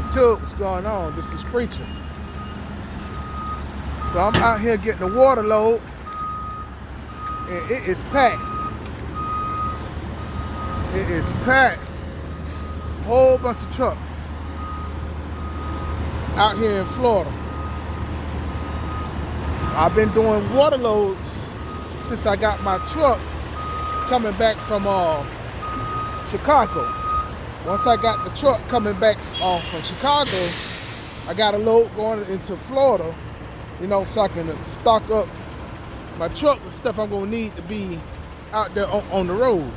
YouTube, what's going on? This is Preacher. So I'm out here getting the water load, and it is packed. It is packed. Whole bunch of trucks out here in Florida. I've been doing water loads since I got my truck coming back from Chicago. Once I got the truck coming back from Chicago, I got a load going into Florida, so I can stock up my truck with stuff I'm gonna need to be out there on the road.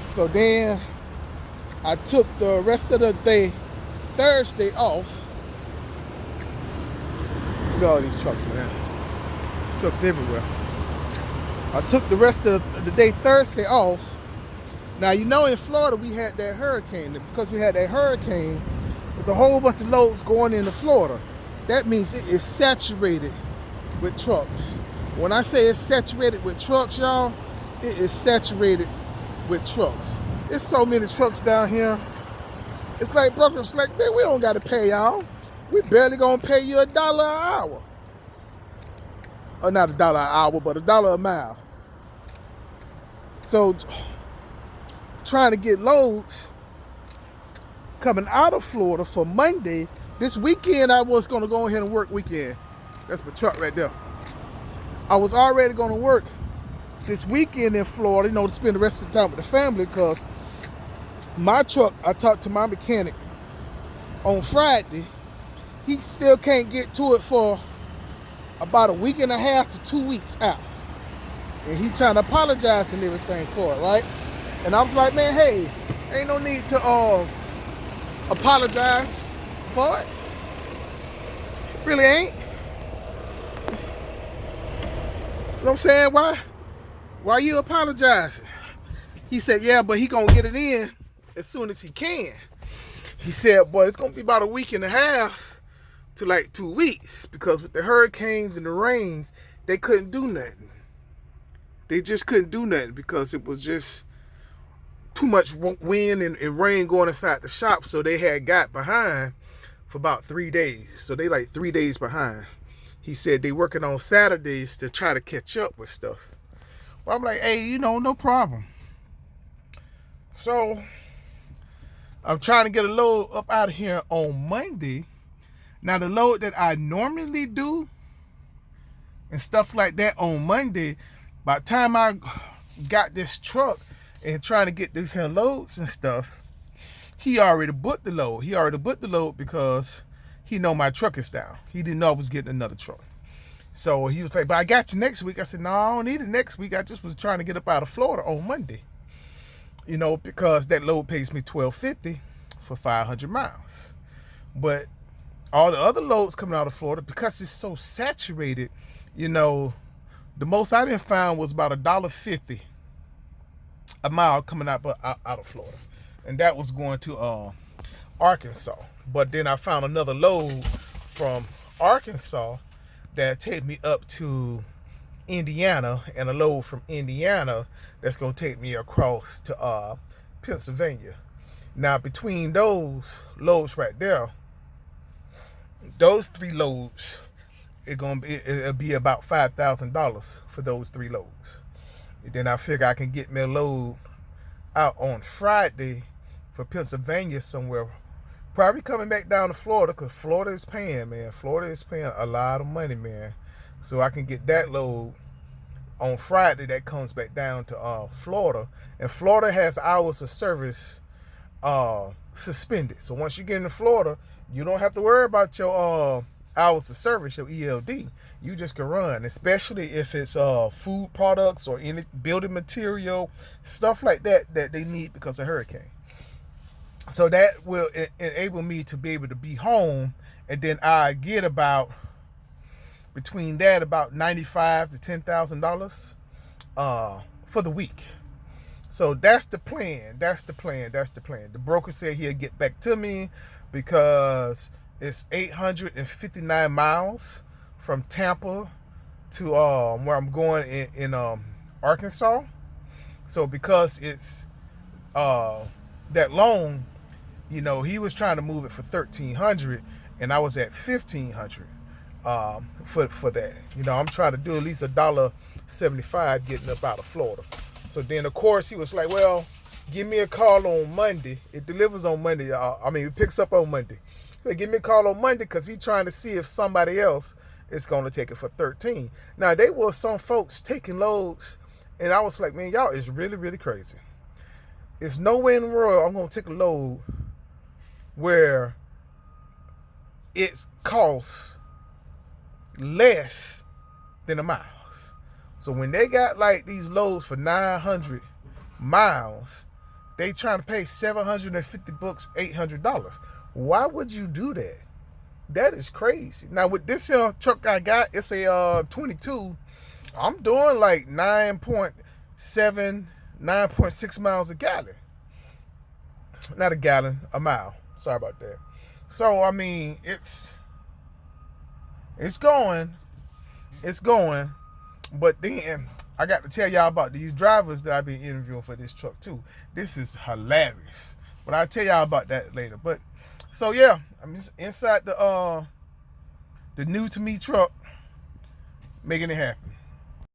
So then I took the rest of the day, Thursday, off. Look at all these trucks, man. Trucks everywhere. I took the rest of the day, Thursday, off. Now, in Florida, we had that hurricane. Because we had that hurricane, there's a whole bunch of loads going into Florida. That means it is saturated with trucks. When I say it's saturated with trucks, y'all, it is saturated with trucks. There's so many trucks down here. It's like, brother, it's like, man, we don't got to pay y'all. We barely going to pay you $1 an hour. Or not $1 an hour, but $1 a mile. So, trying to get loads coming out of Florida for Monday. This weekend, I was going to go ahead and work weekend. That's my truck right there. I was already going to work this weekend in Florida, to spend the rest of the time with the family, because my truck, I talked to my mechanic on Friday. He still can't get to it for about a week and a half to 2 weeks out. And he trying to apologize and everything for it, right? And I was like, man, hey, ain't no need to apologize for it. Really ain't. You know what I'm saying? Why are you apologizing? He said, yeah, but he gonna get it in as soon as he can. He said, boy, it's gonna be about a week and a half to like 2 weeks, because with the hurricanes and the rains, they couldn't do nothing. They just couldn't do nothing because it was just too much wind and rain going inside the shop. So they had got behind for about 3 days. So they like 3 days behind. He said they working on Saturdays to try to catch up with stuff. Well, I'm like, hey, no problem. So I'm trying to get a load up out of here on Monday. Now, the load that I normally do and stuff like that on Monday, by the time I got this truck and trying to get these here loads and stuff, he already booked the load. He already booked the load because he know my truck is down. He didn't know I was getting another truck. So he was like, but I got you next week. I said, no, I don't need it next week. I just was trying to get up out of Florida on Monday. Because that load pays me $12.50 for 500 miles. But all the other loads coming out of Florida, because it's so saturated, the most I didn't find was about $1.50 a mile coming out of Florida. And that was going to Arkansas. But then I found another load from Arkansas that take me up to Indiana, and a load from Indiana that's going to take me across to Pennsylvania. Now, between those loads right there, those 3 loads, it'll be about $5,000 for those 3 loads. And then I figure I can get me a load out on Friday for Pennsylvania somewhere. Probably coming back down to Florida, because Florida is paying, man. Florida is paying a lot of money, man. So I can get that load on Friday that comes back down to Florida. And Florida has hours of service suspended. So once you get into Florida, you don't have to worry about your hours of service, your ELD. You just can run, especially if it's food products or any building material, stuff like that they need because of hurricane. So that will enable me to be able to be home, and then I get about $9,500 to $10,000 for the week. So that's the plan. The broker said he'll get back to me because it's 859 miles from Tampa to where I'm going in Arkansas. So because it's that long, You know, he was trying to move it for 1,300, and I was at 1,500 for that. You know, I'm trying to do at least $1.75 getting up out of Florida. So then, of course, he was like, "Well, give me a call on Monday. It delivers on Monday. It picks up on Monday. So give me a call on Monday because he's trying to see if somebody else is going to take it for 13." Now, there were some folks taking loads, and I was like, "Man, y'all is really, really crazy. There's no way in the world I'm going to take a load where it costs less than a mile." So when they got like these loads for 900 miles, they trying to pay $750, $800. Why would you do that? That is crazy. Now with this truck I got, it's a 22. I'm doing like 9.7, 9.6 miles a gallon. Not a gallon, a mile. Sorry about that. So I mean, it's going, but then I got to tell y'all about these drivers that I've been interviewing for this truck too. This is hilarious, but I'll tell y'all about that later. But so yeah, I'm just inside the new to me truck, making it happen.